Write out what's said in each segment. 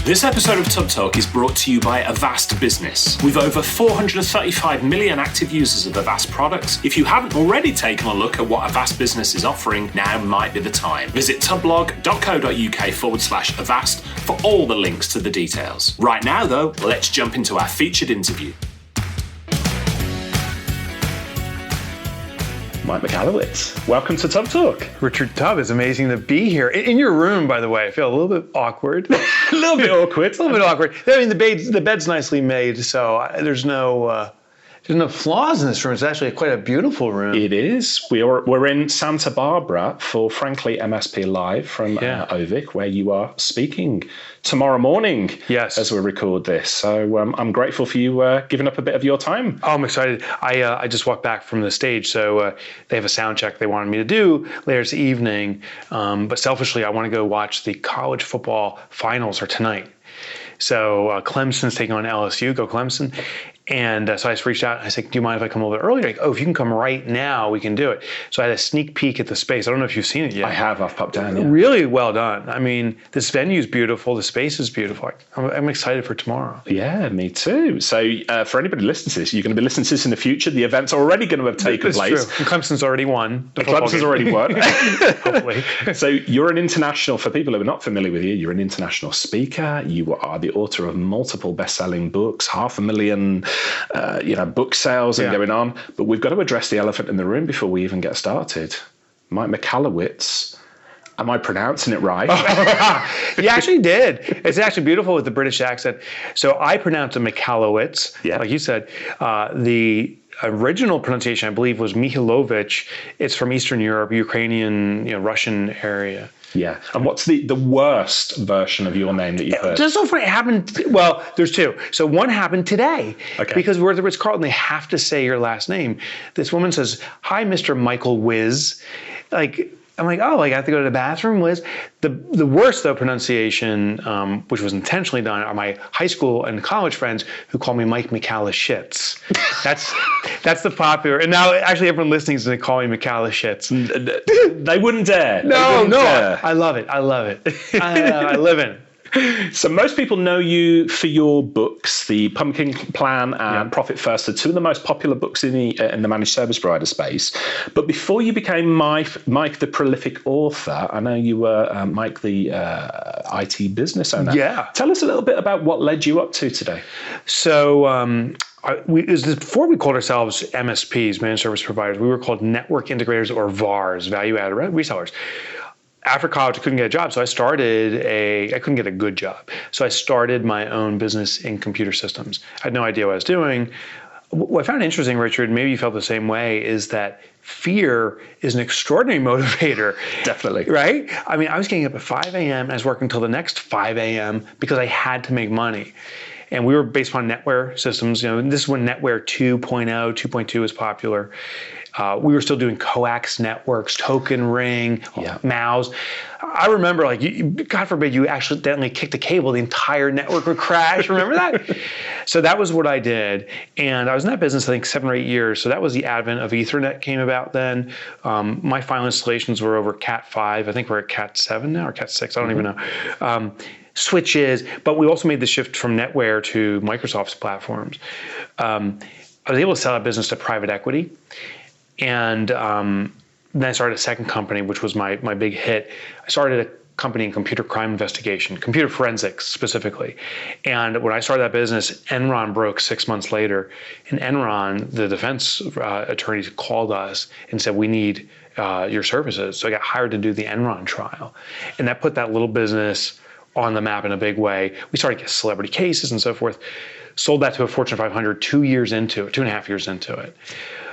This episode of Tub Talk is brought to you by Avast Business. With over 435 million active users of Avast products, if you haven't already taken a look at what Avast Business is offering, now might be the time. Visit tublog.co.uk/Avast for all the links to the details. Right now, though, let's jump into our featured interview. Mike Michalowicz, welcome to Tub Talk. Richard Tubb, it's amazing to be here. In your room, by the way, I feel a little bit awkward. A little bit awkward. I mean, the bed's nicely made, so there's no flaws in this room. It's actually quite a beautiful room. It is. We're in Santa Barbara for, frankly, MSP Live from OVIC, where you are speaking tomorrow morning. Yes. As we record this. So I'm grateful for you giving up a bit of your time. Oh, I'm excited. I just walked back from the stage, so they have a sound check they wanted me to do later this evening. But selfishly, I want to go watch the college football finals are tonight. So Clemson's taking on LSU. Go Clemson. And so I just reached out and I said, do you mind if I come a little bit earlier? Like, if you can come right now, we can do it. So I had a sneak peek at the space. I don't know if you've seen it yet. I have. I've popped down. Yeah. Really well done. I mean, this venue is beautiful. The space is beautiful. I'm excited for tomorrow. Yeah, me too. So for anybody listening to this, you're going to be listening to this in the future. The event's already going to have taken place. True. And Clemson's already won. Clemson's already won. Hopefully. So you're an international, for people who are not familiar with you, you're an international speaker. You are the author of multiple best-selling books, 500,000 book sales and going on. But we've got to address the elephant in the room before we even get started. Mike Michalowicz. Am I pronouncing it right? You actually did. It's actually beautiful with the British accent. So I pronounce it Michalowicz, like you said. The original pronunciation, I believe, was Michalowicz. It's from Eastern Europe, Ukrainian, Russian area. Yeah. And what's the worst version of your name that you've heard? That's so funny. It happened, well, there's two. So one happened today. Okay. Because we're at the Ritz-Carlton, they have to say your last name. This woman says, "Hi, Mr. Michael Wiz." I'm like, oh, I have to go to the bathroom, Wiz. The worst, though, pronunciation, which was intentionally done, are my high school and college friends who call me Mike Michalowicz. That's the popular. And now, actually, everyone listening is going to call me Michalowicz. They wouldn't dare. No. I love it. I live in it. So most people know you for your books, The Pumpkin Plan and Profit First, are two of the most popular books in the managed service provider space. But before you became Mike the prolific author, I know you were Mike the IT business owner. Yeah. Tell us a little bit about what led you up to today. So before we called ourselves MSPs, managed service providers, we were called network integrators or VARs, value-added resellers. After college, I couldn't get a job, so I couldn't get a good job. So I started my own business in computer systems. I had no idea what I was doing. What I found interesting, Richard, maybe you felt the same way, is that fear is an extraordinary motivator. Definitely. Right? I mean, I was getting up at 5 a.m. and I was working until the next 5 a.m. because I had to make money. And we were based on NetWare systems. This is when NetWare 2.0, 2.2 was popular. We were still doing coax networks, token ring, MAUs. I remember, God forbid you accidentally kicked a cable, the entire network would crash. Remember that? So that was what I did. And I was in that business, I think, 7 or 8 years. So that was the advent of Ethernet came about then. My final installations were over Cat 5. I think we're at Cat 7 now, or Cat 6. I don't even know. Switches, but we also made the shift from NetWare to Microsoft's platforms. I was able to sell that business to private equity. And then I started a second company, which was my big hit. I started a company in computer crime investigation, computer forensics specifically. And when I started that business, Enron broke 6 months later. And Enron, the defense attorneys called us and said, we need your services. So I got hired to do the Enron trial. And that put that little business on the map in a big way. We started to get celebrity cases and so forth. Sold that to a Fortune 500 2.5 years into it.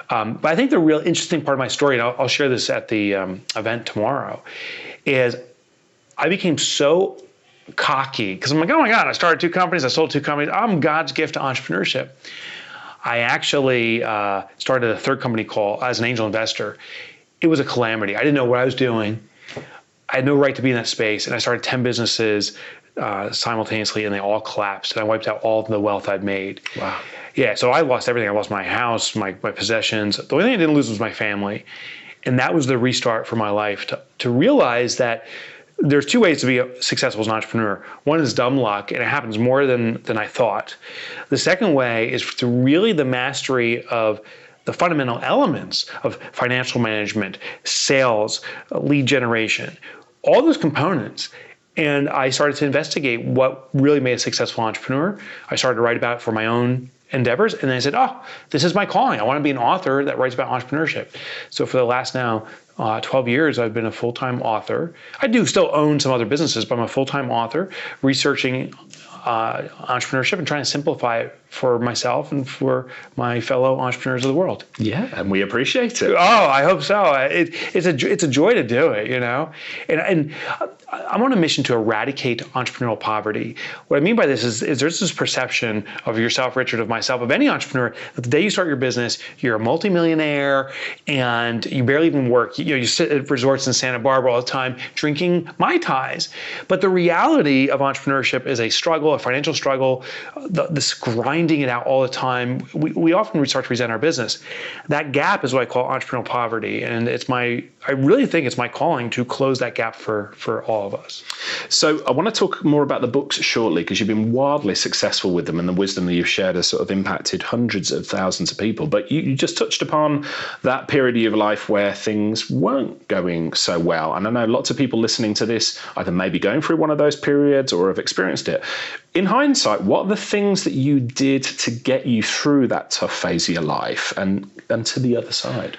But I think the real interesting part of my story, and I'll share this at the event tomorrow, is I became so cocky because I'm like, oh my God, I started 2 companies, I sold 2 companies. I'm God's gift to entrepreneurship. I actually started a third company called as an angel investor. It was a calamity. I didn't know what I was doing. I had no right to be in that space. And I started 10 businesses simultaneously, and they all collapsed. And I wiped out all of the wealth I'd made. Wow. Yeah, so I lost everything. I lost my house, my possessions. The only thing I didn't lose was my family. And that was the restart for my life, to realize that there's two ways to be successful as an entrepreneur. One is dumb luck, and it happens more than I thought. The second way is through really the mastery of the fundamental elements of financial management, sales, lead generation, all those components. And I started to investigate what really made a successful entrepreneur. I started to write about it for my own endeavors. And then I said, this is my calling. I want to be an author that writes about entrepreneurship. So for the last now 12 years, I've been a full-time author. I do still own some other businesses, but I'm a full-time author researching entrepreneurship and trying to simplify it for myself and for my fellow entrepreneurs of the world. Yeah, and we appreciate it. Oh, I hope so. It's a joy to do it, And I'm on a mission to eradicate entrepreneurial poverty. What I mean by this is there's this perception of yourself, Richard, of myself, of any entrepreneur, that the day you start your business, you're a multimillionaire and you barely even work. You sit at resorts in Santa Barbara all the time drinking Mai Tais. But the reality of entrepreneurship is a struggle, a financial struggle, this grinding it out all the time. We often start to resent our business. That gap is what I call entrepreneurial poverty. And I really think it's my calling to close that gap for all of us. So I want to talk more about the books shortly, because you've been wildly successful with them, and the wisdom that you've shared has sort of impacted hundreds of thousands of people. But you just touched upon that period of your life where things weren't going so well. And I know lots of people listening to this either may be going through one of those periods or have experienced it. In hindsight, what are the things that you did to get you through that tough phase of your life and to the other side?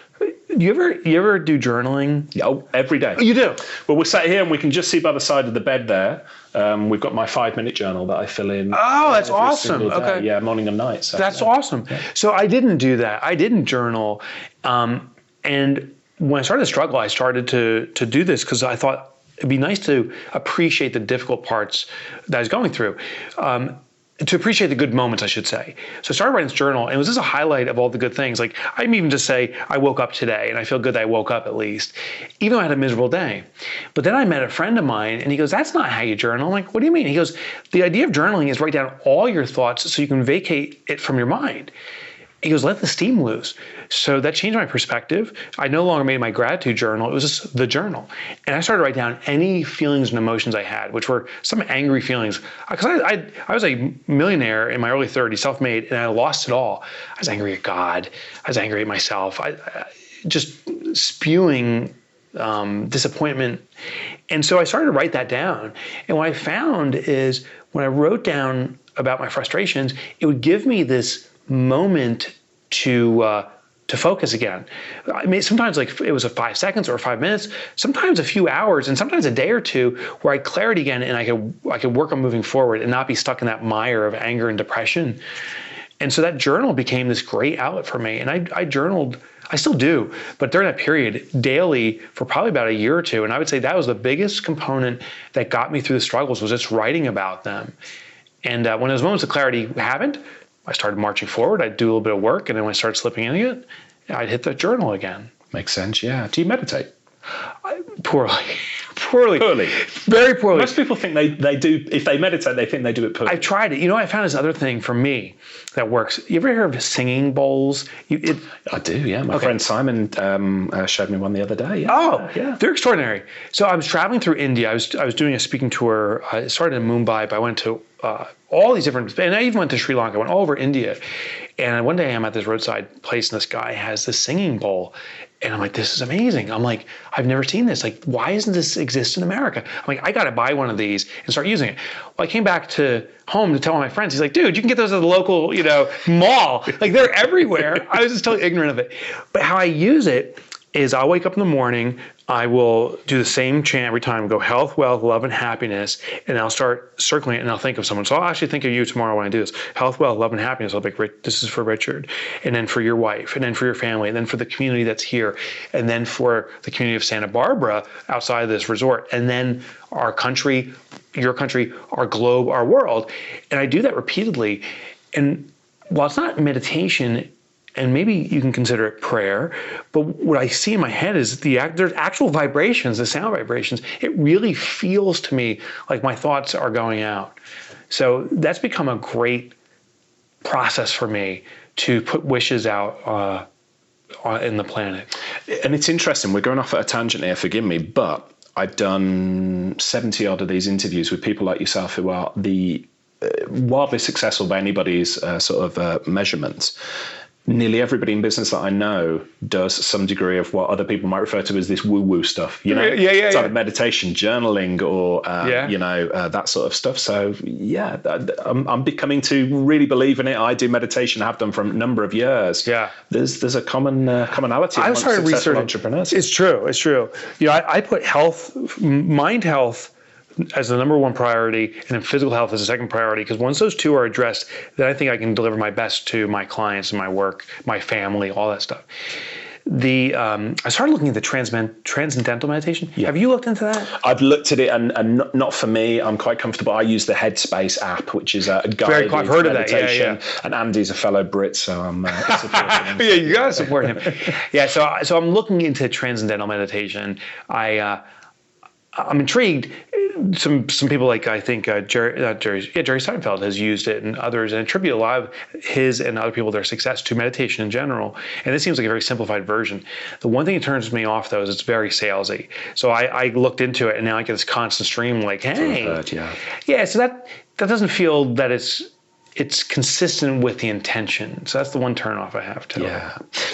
You ever do journaling? Oh, every day. You do? Well, we're sat here and we can just see by the side of the bed there. We've got my 5-minute journal that I fill in. Oh, that's awesome. Okay. Yeah, morning and night. So, that's awesome. Yeah. So I didn't do that. I didn't journal. And when I started to struggle, I started to do this because I thought it'd be nice to appreciate the difficult parts that I was going through. To appreciate the good moments, I should say. So I started writing this journal, and it was just a highlight of all the good things. Like, I even just say, I woke up today, and I feel good that I woke up at least, even though I had a miserable day. But then I met a friend of mine, and he goes, that's not how you journal. I'm like, what do you mean? He goes, the idea of journaling is write down all your thoughts so you can vacate it from your mind. He goes, let the steam loose. So that changed my perspective. I no longer made my gratitude journal. It was just the journal. And I started to write down any feelings and emotions I had, which were some angry feelings. Because I was a millionaire in my early 30s, self-made, and I lost it all. I was angry at God. I was angry at myself. I just spewing disappointment. And so I started to write that down. And what I found is when I wrote down about my frustrations, it would give me this moment to focus again. I mean, sometimes like it was 5 seconds or 5 minutes, sometimes a few hours, and sometimes a day or two where I had clarity again, and I could work on moving forward and not be stuck in that mire of anger and depression. And so that journal became this great outlet for me. And I journaled, I still do, but during that period, daily for probably about a year or two. And I would say that was the biggest component that got me through the struggles, was just writing about them. And when those moments of clarity happened, I started marching forward. I'd do a little bit of work, and then when I started slipping into it, I'd hit the journal again. Makes sense, yeah. Do you meditate? Poorly. Very poorly. Most people think they do, if they meditate, they think they do it poorly. I've tried it. I found this other thing for me that works. You ever hear of singing bowls? I do, yeah. My friend Simon showed me one the other day. Yeah. Oh, yeah. They're extraordinary. So I was traveling through India. I was doing a speaking tour. I started in Mumbai, but I went to all these different, and I even went to Sri Lanka. I went all over India. And one day I'm at this roadside place, and this guy has this singing bowl. And I'm like, this is amazing. I'm like, I've never seen this. Like, why doesn't this exist in America? I'm like, I got to buy one of these and start using it. Well, I came back to home to tell my friends. He's like, dude, you can get those at the local, mall. Like, they're everywhere. I was just totally ignorant of it. But how I use it is I'll wake up in the morning, I will do the same chant every time, go health, wealth, love, and happiness, and I'll start circling it, and I'll think of someone. So I'll actually think of you tomorrow when I do this. Health, wealth, love, and happiness. I'll be like, this is for Richard, and then for your wife, and then for your family, and then for the community that's here, and then for the community of Santa Barbara outside of this resort, and then our country, your country, our globe, our world. And I do that repeatedly. And while it's not meditation, and maybe you can consider it prayer, but what I see in my head is there's actual vibrations, the sound vibrations. It really feels to me like my thoughts are going out. So that's become a great process for me to put wishes out in the planet. And it's interesting, we're going off at a tangent here, forgive me, but I've done 70 odd of these interviews with people like yourself who are the wildly successful by anybody's measurement. Nearly everybody in business that I know does some degree of what other people might refer to as this woo-woo stuff, it's either meditation, journaling, or that sort of stuff. So I'm becoming to really believe in it. I do meditation, have done for a number of years. Yeah, there's a commonality among successful entrepreneurs. It's true. I put mind health as the number one priority, and then physical health as a second priority, because once those two are addressed, then I think I can deliver my best to my clients and my work, my family, all that stuff. I started looking at the transcendental meditation. Yeah. Have you looked into that? I've looked at it, and not for me. I'm quite comfortable. I use the Headspace app, which is a guided I've heard meditation. Of that. And Andy's a fellow Brit, so I'm supporting him. Yeah, you gotta support him. So I'm looking into transcendental meditation. I'm intrigued. Some people, like I think Jerry Seinfeld has used it, and others, and attribute a lot of his and other people their success to meditation in general. And this seems like a very simplified version. The one thing that turns me off, though, is it's very salesy. So I looked into it, and now I get this constant stream like, hey, So that doesn't feel that it's consistent with the intention. So that's the one turnoff I have to it.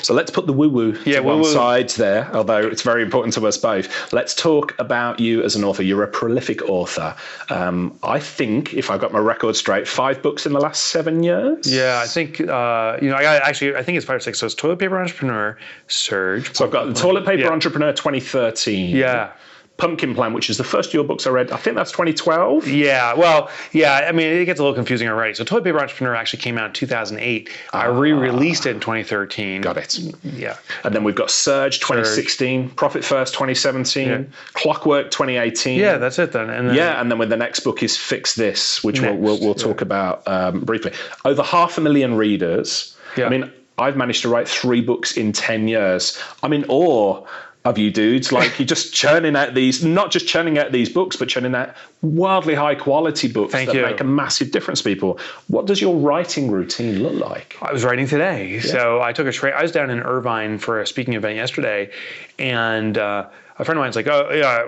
So let's put the woo-woo to one side there, although it's very important to us both. Let's talk about you as an author. You're a prolific author. I think, if I've got my record straight, 5 books in the last 7 years? Yeah, I think, I think it's 5 or 6. So it's Toilet Paper Entrepreneur, Surge. So I've got the Toilet Paper Entrepreneur 2013. Yeah. Pumpkin Plan, which is the first of your books I read. I think that's 2012. Yeah, I mean, it gets a little confusing already. So Toilet Paper Entrepreneur actually came out in 2008. I re-released it in 2013. Got it. Yeah. And then we've got Surge 2016, Profit First 2017, Clockwork 2018. Yeah, that's it then. And then with the next book is Fix This, which we'll talk about briefly. Over 500,000 readers. Yeah. I mean, I've managed to write 3 books in 10 years. I'm in awe of you dudes. Like, you're just churning out not just churning out these books, but churning out wildly high quality books that make a massive difference to people. What does your writing routine look like? I was writing today. Yeah. So I took a train. I was down in Irvine for a speaking event yesterday, and a friend of mine's like,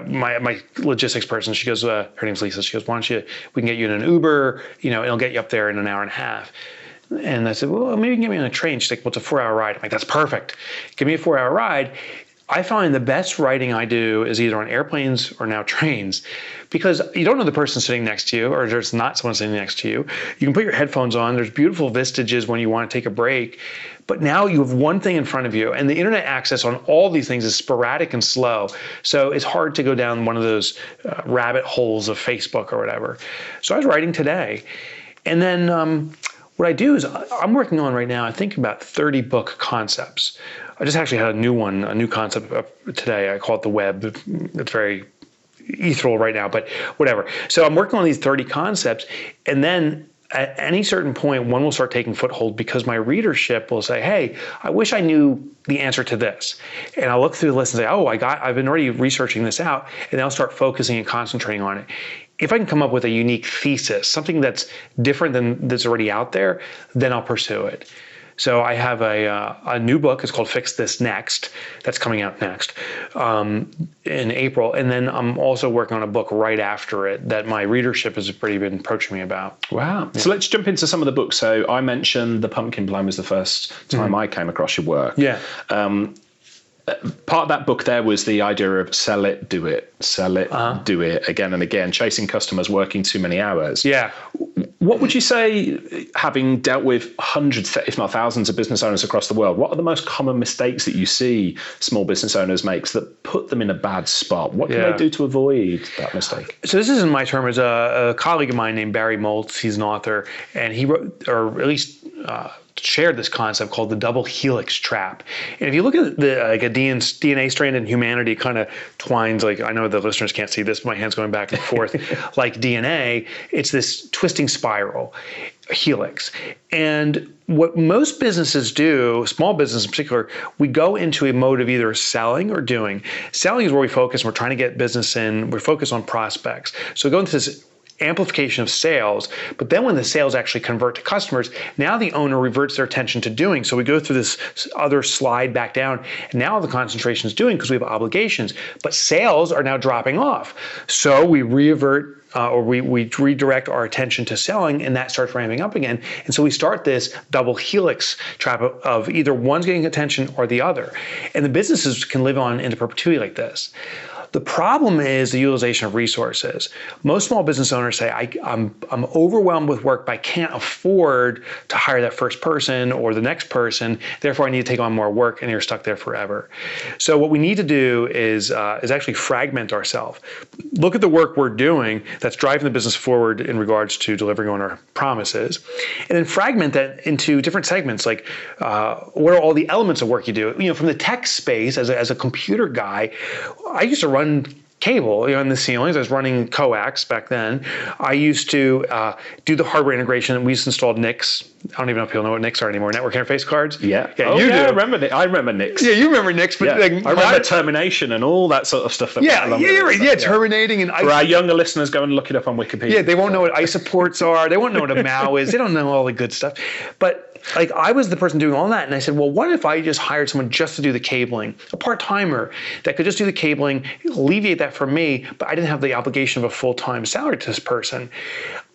my logistics person, she goes, her name's Lisa. She goes, we can get you in an Uber, it'll get you up there in an hour and a half. And I said, well, maybe you can get me on a train. She's like, well, it's a 4-hour ride. I'm like, that's perfect. Give me a 4-hour ride. I find the best writing I do is either on airplanes or now trains, because you don't know the person sitting next to you, or there's not someone sitting next to you. You can put your headphones on. There's beautiful vestiges when you want to take a break. But now you have one thing in front of you, and the internet access on all these things is sporadic and slow. So it's hard to go down one of those rabbit holes of Facebook or whatever. So I was writing today. And then what I do is I'm working on right now, I think about 30 book concepts. I just actually had a new concept today. I call it the web. It's very ethereal right now, but whatever. So I'm working on these 30 concepts, and then at any certain point, one will start taking foothold, because my readership will say, hey, I wish I knew the answer to this. And I'll look through the list and say, I've been already researching this out, and then I'll start focusing and concentrating on it. If I can come up with a unique thesis, something that's different than that's already out there, then I'll pursue it. So I have a new book. It's called Fix This Next. That's coming out next in April. And then I'm also working on a book right after it that my readership has pretty been approaching me about. Wow. Yeah. So let's jump into some of the books. So I mentioned The Pumpkin Plan was the first time I came across your work. Yeah. Part of that book there was the idea of sell it, do it, do it again and again, chasing customers, working too many hours. Yeah. What would you say, having dealt with hundreds, if not thousands of business owners across the world, what are the most common mistakes that you see small business owners make that put them in a bad spot? What can they do to avoid that mistake? So this isn't my term. It's a colleague of mine named Barry Moltz. He's an author, and he wrote, or at least shared this concept called the double helix trap. And if you look at a DNA strand in humanity, kind of twines, like, I know the listeners can't see this, but my hand's going back and forth like DNA. It's this twisting spiral, helix. And what most businesses do, small business in particular, we go into a mode of either selling or doing. Selling is where we focus. We're trying to get business in. We're focused on prospects. So we go into this amplification of sales. But then when the sales actually convert to customers, now the owner reverts their attention to doing. So we go through this other slide back down, and now the concentration is doing because we have obligations. But sales are now dropping off. So we revert or we redirect our attention to selling, and that starts ramping up again. And so we start this double helix trap of either one's getting attention or the other. And the businesses can live on into perpetuity like this. The problem is the utilization of resources. Most small business owners say, I'm overwhelmed with work, but I can't afford to hire that first person or the next person. Therefore, I need to take on more work, and you're stuck there forever. So what we need to do is actually fragment ourselves. Look at the work we're doing that's driving the business forward in regards to delivering on our promises, and then fragment that into different segments. Like, what are all the elements of work you do? From the tech space, as a computer guy, I used to run cable, in the ceilings. I was running coax back then. I used to do the hardware integration. We used to install NICs. I don't even know if people know what NICs are anymore. Network interface cards. Yeah. You do. I remember NICs. Yeah, you remember NICs. But I remember termination and all that sort of stuff. That terminating and for our younger listeners, go and look it up on Wikipedia. Yeah, they won't know what iSupports are. They won't know what a MAU is. They don't know all the good stuff. But I was the person doing all that, and I said, well, what if I just hired someone just to do the cabling, a part-timer that could just do the cabling, alleviate that for me, but I didn't have the obligation of a full-time salary to this person.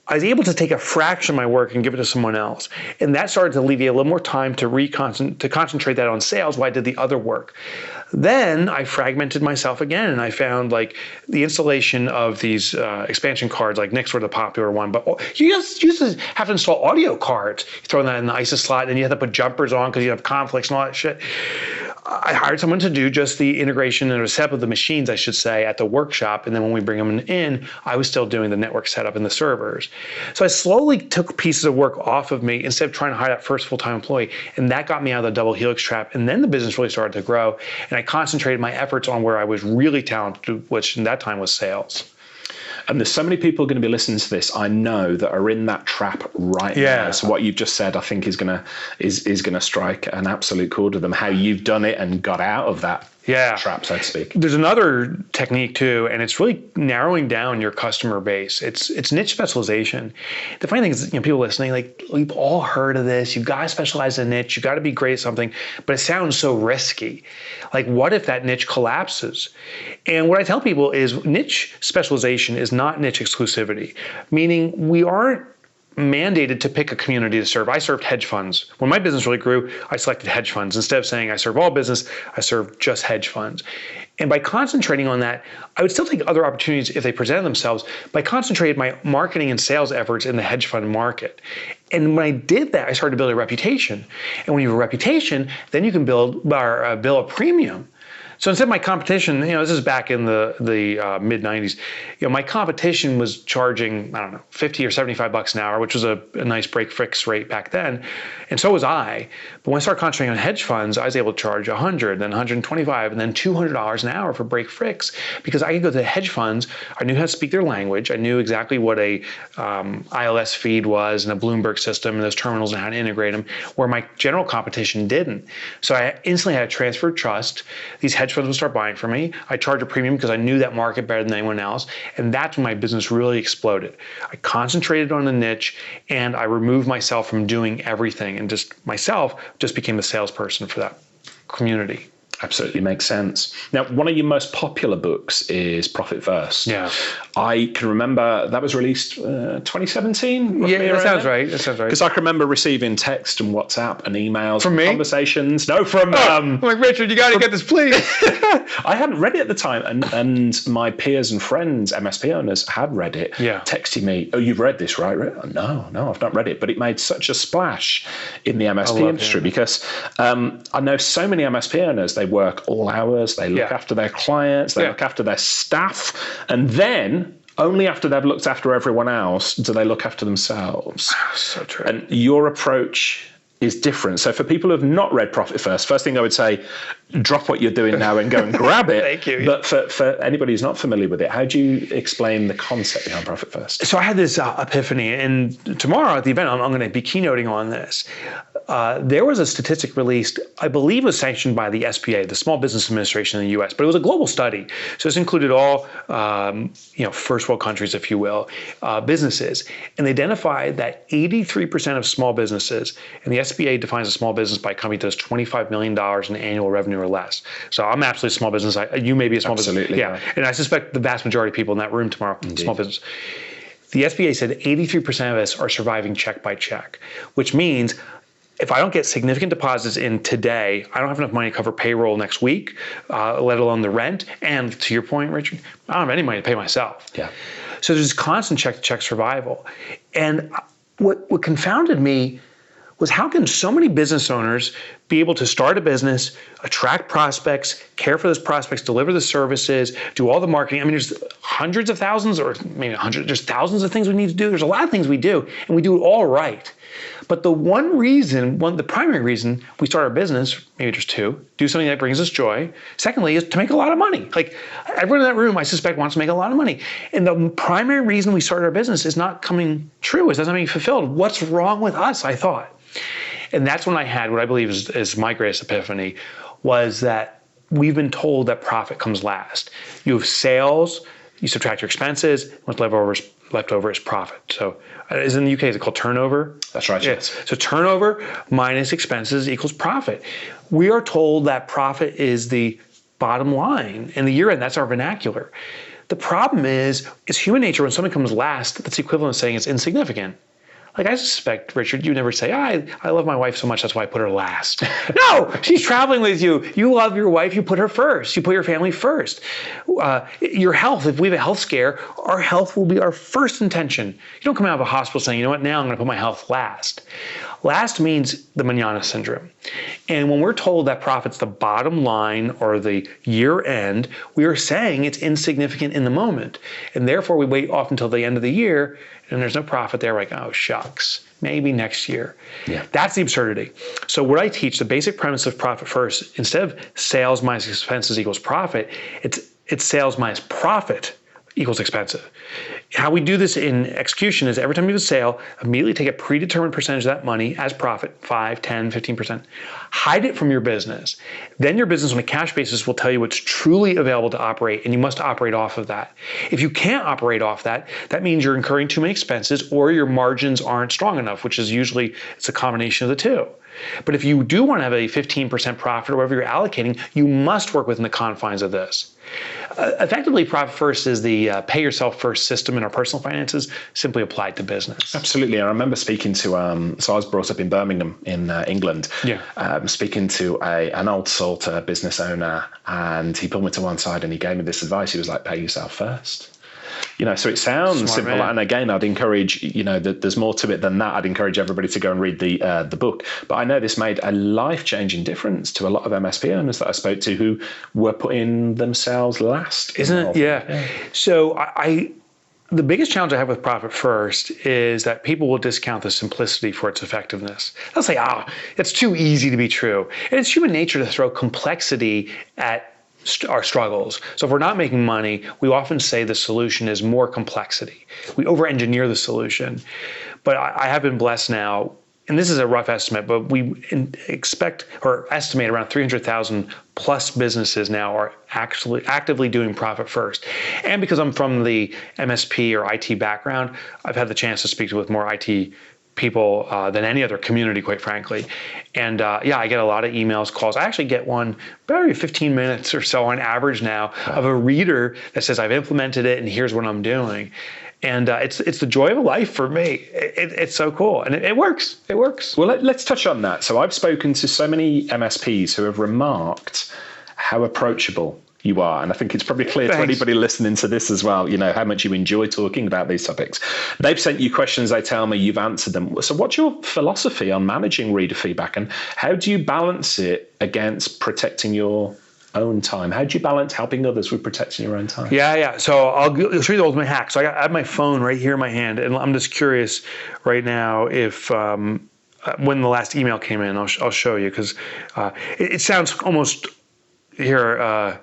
I was able to take a fraction of my work and give it to someone else. And that started to alleviate a little more time to concentrate that on sales while I did the other work. Then I fragmented myself again, and I found the installation of these expansion cards, like NICs were the popular one, but you used to have to install audio cards. You throw that in the ISA slot, and then you have to put jumpers on because you have conflicts and all that shit. I hired someone to do just the integration and setup of the machines, I should say, at the workshop. And then when we bring them in, I was still doing the network setup and the servers. So I slowly took pieces of work off of me instead of trying to hire that first full-time employee. And that got me out of the double helix trap. And then the business really started to grow. And I concentrated my efforts on where I was really talented, which in that time was sales. And there's so many people going to be listening to this, I know, that are in that trap right now. So what you've just said, I think is gonna strike an absolute chord with them. How you've done it and got out of that trap, so to speak. There's another technique too, and it's really narrowing down your customer base. It's niche specialization. The funny thing is, people listening, we've all heard of this. You've got to specialize in a niche. You've got to be great at something, but it sounds so risky. What if that niche collapses? And what I tell people is niche specialization is not niche exclusivity, meaning we aren't mandated to pick a community to serve. I served hedge funds. When my business really grew, I selected hedge funds. Instead of saying I serve all business, I serve just hedge funds. And by concentrating on that, I would still take other opportunities if they presented themselves, but I concentrated my marketing and sales efforts in the hedge fund market. And when I did that, I started to build a reputation. And when you have a reputation, then you can bill a premium. So instead of my competition, this is back in the mid 90s, my competition was charging, I don't know, $50 or $75 an hour, which was a nice break fix rate back then. And so was I. But when I started concentrating on hedge funds, I was able to charge $100, then $125, and then $200 an hour for break fix, because I could go to the hedge funds. I knew how to speak their language. I knew exactly what a ILS feed was and a Bloomberg system and those terminals and how to integrate them, where my general competition didn't. So I instantly had to transfer trust. These hedge funds would start buying from me. I charge a premium because I knew that market better than anyone else. And that's when my business really exploded. I concentrated on the niche, and I removed myself from doing everything, and just became the salesperson for that community. Absolutely makes sense. Now, one of your most popular books is Profit First. Yeah. I can remember that was released 2017. Yeah, that sounds right. Because I can remember receiving text and WhatsApp and emails. From me? Conversations. No, from... I'm like, Richard, you got to get this, please. I hadn't read it at the time, and my peers and friends, MSP owners, had read it, texting me, oh, you've read this, right? No, I've not read it. But it made such a splash in the MSP industry because I know so many MSP owners, they work all hours, they look after their clients, they look after their staff, and then only after they've looked after everyone else do they look after themselves. So true. And your approach is different. So for people who have not read Profit First, first thing I would say, drop what you're doing now and go and grab it. Thank you. But for anybody who's not familiar with it, how do you explain the concept behind Profit First? So I had this epiphany, and tomorrow at the event, I'm going to be keynoting on this. there was a statistic released, I believe it was sanctioned by the SBA, the Small Business Administration in the US, but it was a global study. So this included all, first world countries, if you will, businesses. And they identified that 83% of small businesses, and the SBA defines a small business by a company that does $25 million in annual revenue or less. So I'm absolutely a small business. You may be a small business. Yeah. And I suspect the vast majority of people in that room tomorrow, small business. The SBA said 83% of us are surviving check by check, which means if I don't get significant deposits in today, I don't have enough money to cover payroll next week, let alone the rent. And to your point, Richard, I don't have any money to pay myself. Yeah. So there's this constant check-to-check survival. And what confounded me was how can so many business owners be able to start a business, attract prospects, care for those prospects, deliver the services, do all the marketing. I mean, there's hundreds of thousands or maybe 100, there's thousands of things we need to do. There's a lot of things we do, and we do it all right. But the the primary reason we start our business, maybe there's two, do something that brings us joy. Secondly, is to make a lot of money. Like everyone in that room, I suspect, wants to make a lot of money. And the primary reason we started our business is not coming true, is not being fulfilled. What's wrong with us, I thought. And that's when I had what I believe is my greatest epiphany, was that we've been told that profit comes last. You have sales, you subtract your expenses, what's left over is profit. So in the UK, is it called turnover? That's right. Yes. So turnover minus expenses equals profit. We are told that profit is the bottom line. In the year end, that's our vernacular. The problem is, it's human nature when something comes last, that's the equivalent of saying it's insignificant. Like I suspect, Richard, you never say, I love my wife so much, that's why I put her last. No, she's traveling with you. You love your wife, you put her first. You put your family first. Your health, if we have a health scare, our health will be our first intention. You don't come out of a hospital saying, you know what, now I'm gonna put my health last. Last means the manana syndrome. And when we're told that profit's the bottom line or the year end, we are saying it's insignificant in the moment. And therefore we wait off until the end of the year and there's no profit there, like, oh shucks, maybe next year. Yeah. That's the absurdity. So what I teach, the basic premise of profit first, instead of sales minus expenses equals profit, it's sales minus profit equals expensive. How we do this in execution is every time you have a sale, immediately take a predetermined percentage of that money as profit, 5, 10, 15%. Hide it from your business. Then your business on a cash basis will tell you what's truly available to operate, and you must operate off of that. If you can't operate off that, that means you're incurring too many expenses or your margins aren't strong enough, which is usually, it's a combination of the two. But if you do want to have a 15% profit or whatever you're allocating, you must work within the confines of this. Effectively, profit first is the pay yourself first system in our personal finances, simply applied to business. Absolutely. And I remember speaking to, so I was brought up in Birmingham in England, speaking to an old salt business owner, and he pulled me to one side and he gave me this advice. He was like, pay yourself first. So it sounds smart, simple. Man. And again, I'd encourage, that there's more to it than that. I'd encourage everybody to go and read the book. But I know this made a life-changing difference to a lot of MSP owners that I spoke to who were putting themselves last. Isn't it? Yeah. So the biggest challenge I have with Profit First is that people will discount the simplicity for its effectiveness. They'll say, it's too easy to be true. And it's human nature to throw complexity at our struggles. So if we're not making money, we often say the solution is more complexity. We over-engineer the solution. But I have been blessed now, and this is a rough estimate, but we expect or estimate around 300,000 plus businesses now are actually actively doing Profit First. And because I'm from the MSP or IT background, I've had the chance to speak with more IT people than any other community, quite frankly. And I get a lot of emails, calls. I actually get one every 15 minutes or so on average now of a reader that says, I've implemented it and here's what I'm doing. And it's the joy of life for me. It's so cool. And it works. It works. Well, let's touch on that. So I've spoken to so many MSPs who have remarked how approachable you are. And I think it's probably clear to anybody listening to this as well, how much you enjoy talking about these topics. They've sent you questions, they tell me, you've answered them. So what's your philosophy on managing reader feedback, and how do you balance it against protecting your own time? How do you balance helping others with protecting your own time? Yeah. So I'll show you the ultimate hack. So I have my phone right here in my hand, and I'm just curious right now if when the last email came in, I'll show you, because it sounds almost here,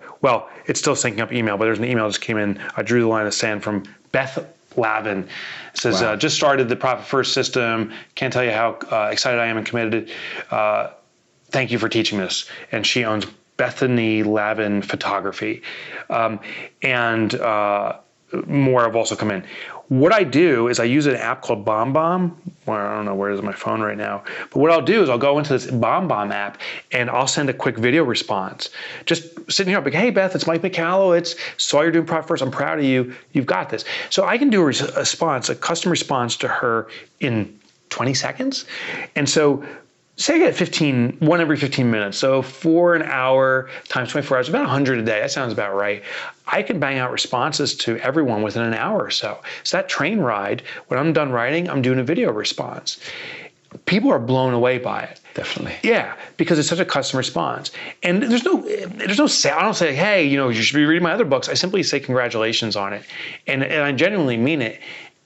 it's still syncing up email, but there's an email that just came in. I drew the line of sand from Beth Lavin. It says, just started the Profit First system. Can't tell you how excited I am and committed. Thank you for teaching this. And she owns Bethany Lavin Photography. And more have also come in. What I do is I use an app called BombBomb. Well, I don't know where it is on my phone right now. But what I'll do is I'll go into this BombBomb app and I'll send a quick video response. Just sitting here, like, hey, Beth, it's Mike Michalowicz. Saw you're doing Profit First. I'm proud of you. You've got this. So I can do a response, a custom response to her in 20 seconds. And so say I get one every 15 minutes. So for an hour times 24 hours, about 100 a day. That sounds about right. I can bang out responses to everyone within an hour or so. So that train ride, when I'm done writing, I'm doing a video response. People are blown away by it. Definitely. Yeah, because it's such a custom response. And there's no I don't say, hey, you should be reading my other books. I simply say congratulations on it. And I genuinely mean it.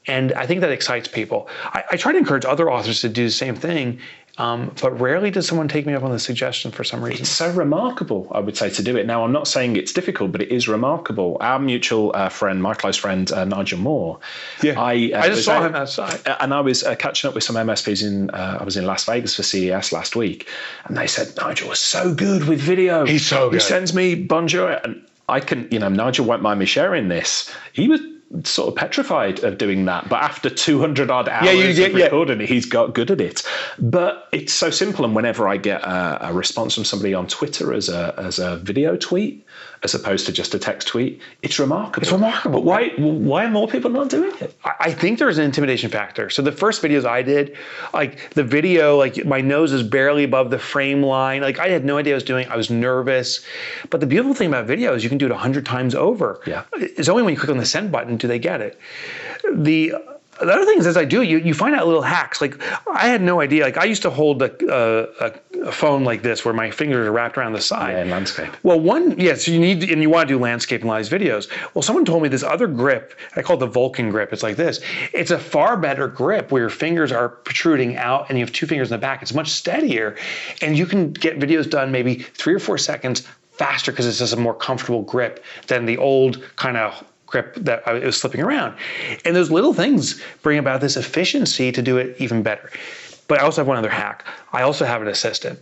And I think that excites people. I try to encourage other authors to do the same thing. But rarely does someone take me up on the suggestion for some reason. It's so remarkable, I would say, to do it. Now, I'm not saying it's difficult, but it is remarkable. Our mutual friend, my close friend, Nigel Moore. Yeah, I just saw him outside. And I was catching up with some MSPs I was in Las Vegas for CES last week. And they said, Nigel was so good with video. He's so good. He sends me bonjour. And I can, Nigel won't mind me sharing this. He was sort of petrified of doing that, but after 200 odd hours of recording it, he's got good at it. But it's so simple, and whenever I get a response from somebody on Twitter as a video tweet, as opposed to just a text tweet, it's remarkable. It's remarkable. But why are more people not doing it? I think there's an intimidation factor. So the first videos I did, like the video, like my nose is barely above the frame line. Like I had no idea what I was doing. I was nervous. But the beautiful thing about video is you can do it 100 times over. Yeah. It's only when you click on the send button do they get it. The other thing is, as I do, you find out little hacks. Like I had no idea. Like I used to hold a phone like this, where my fingers are wrapped around the side. Yeah, in landscape. Well, so you want to do landscape and live videos. Well, someone told me this other grip. I call it the Vulcan grip. It's like this. It's a far better grip where your fingers are protruding out and you have two fingers in the back. It's much steadier, and you can get videos done maybe 3 or 4 seconds faster because it's just a more comfortable grip than the old kind of grip that it was slipping around. And those little things bring about this efficiency to do it even better. But I also have one other hack. I also have an assistant,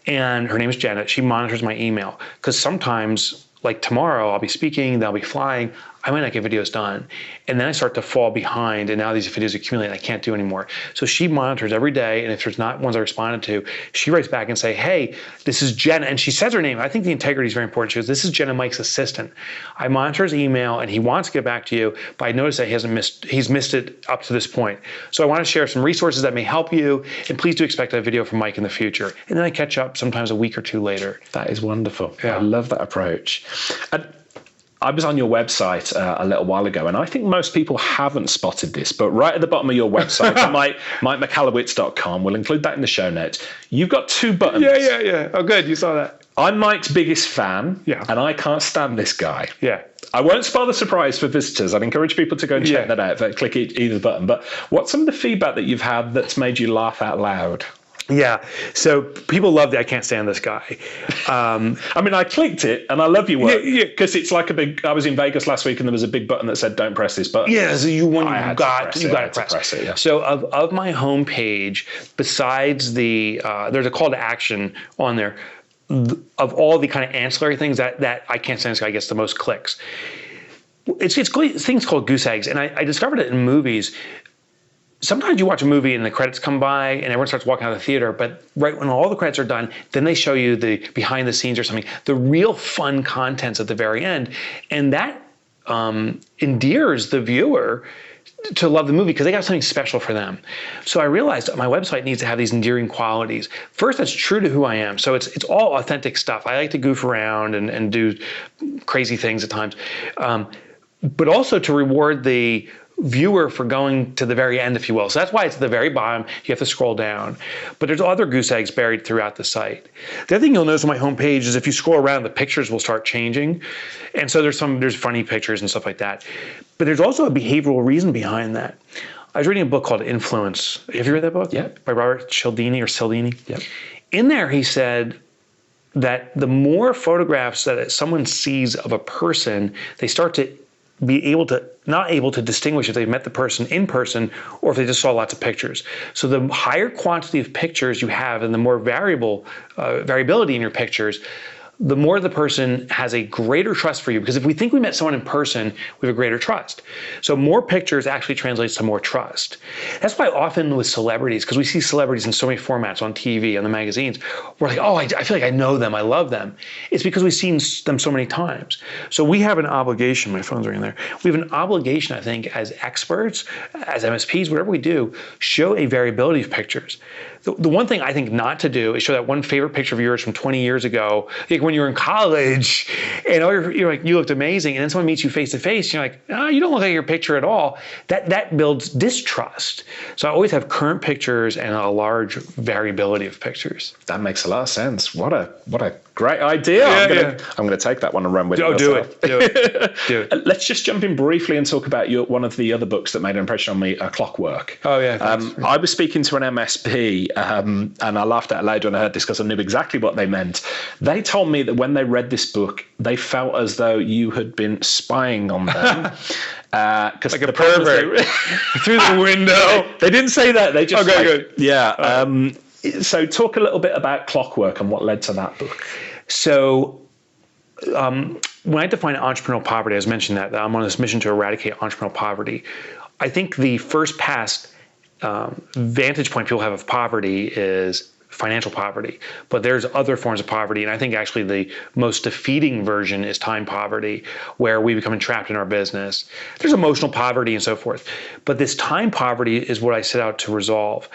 and her name is Janet. She monitors my email because sometimes, like tomorrow, I'll be speaking, then I'll be flying. I might not get videos done. And then I start to fall behind, and now these videos accumulate and I can't do anymore. So she monitors every day, and if there's not ones I responded to, she writes back and say, hey, this is Jenna. And she says her name. I think the integrity is very important. She goes, this is Jenna, Mike's assistant. I monitor his email, and he wants to get back to you, but I noticed that he's missed it up to this point. So I want to share some resources that may help you, and please do expect a video from Mike in the future. And then I catch up sometimes a week or two later. That is wonderful. Yeah. I love that approach. I was on your website a little while ago, and I think most people haven't spotted this, but right at the bottom of your website, MikeMichalowicz.com, we'll include that in the show notes. You've got 2 buttons. Yeah. Oh, good. You saw that. I'm Mike's biggest fan, and I can't stand this guy. Yeah. I won't spoil the surprise for visitors. I'd encourage people to go and check that out. Click either button. But what's some of the feedback that you've had that's made you laugh out loud? Yeah, so people love the I can't stand this guy. I mean, I clicked it and I love your work because it's like I was in Vegas last week and there was a big button that said don't press this button. Yeah, so you got to press it. Yeah. So of my homepage, besides there's a call to action on there, of all the kind of ancillary things that I can't stand this guy gets the most clicks. It's things called goose eggs, and I discovered it in movies. Sometimes you watch a movie and the credits come by and everyone starts walking out of the theater, but right when all the credits are done, then they show you the behind the scenes or something, the real fun contents at the very end. And that endears the viewer to love the movie because they got something special for them. So I realized my website needs to have these endearing qualities. First, that's true to who I am. So it's all authentic stuff. I like to goof around and do crazy things at times. But also to reward the viewer for going to the very end, if you will. So that's why it's at the very bottom. You have to scroll down. But there's other goose eggs buried throughout the site. The other thing you'll notice on my homepage is if you scroll around, the pictures will start changing. And so there's funny pictures and stuff like that. But there's also a behavioral reason behind that. I was reading a book called Influence. Have you read that book? Yeah. By Robert Cialdini. Yeah. In there, he said that the more photographs that someone sees of a person, they start to not able to distinguish if they've met the person in person or if they just saw lots of pictures. So the higher quantity of pictures you have and the more variability in your pictures, the more the person has a greater trust for you. Because if we think we met someone in person, we have a greater trust. So more pictures actually translates to more trust. That's why often with celebrities, because we see celebrities in so many formats on TV, on the magazines, we're like, oh, I feel like I know them, I love them. It's because we've seen them so many times. So we have an obligation, my phone's ringing there, we have an obligation, I think, as experts, as MSPs, whatever we do, show a variability of pictures. The one thing I think not to do is show that one favorite picture of yours from 20 years ago, like when you were in college, and you're like, you looked amazing, and then someone meets you face to face, you're like, oh, you don't look like your picture at all. That builds distrust. So I always have current pictures and a large variability of pictures. That makes a lot of sense. What a great idea. I'm gonna take that one and run with it. Oh, do it. Let's just jump in briefly and talk about one of the other books that made an impression on me, Clockwork. Oh yeah. I was speaking to an MSP, and I laughed out loud when I heard this because I knew exactly what they meant. They told me that when they read this book, they felt as though you had been spying on them. Like a pervert through the window. They didn't say that. They just good. Yeah. So talk a little bit about Clockwork and what led to that book. So when I define entrepreneurial poverty, I was mentioning that I'm on this mission to eradicate entrepreneurial poverty. I think the first pass vantage point people have of poverty is financial poverty, but there's other forms of poverty, and I think actually the most defeating version is time poverty, where we become entrapped in our business. There's emotional poverty and so forth, but this time poverty is what I set out to resolve.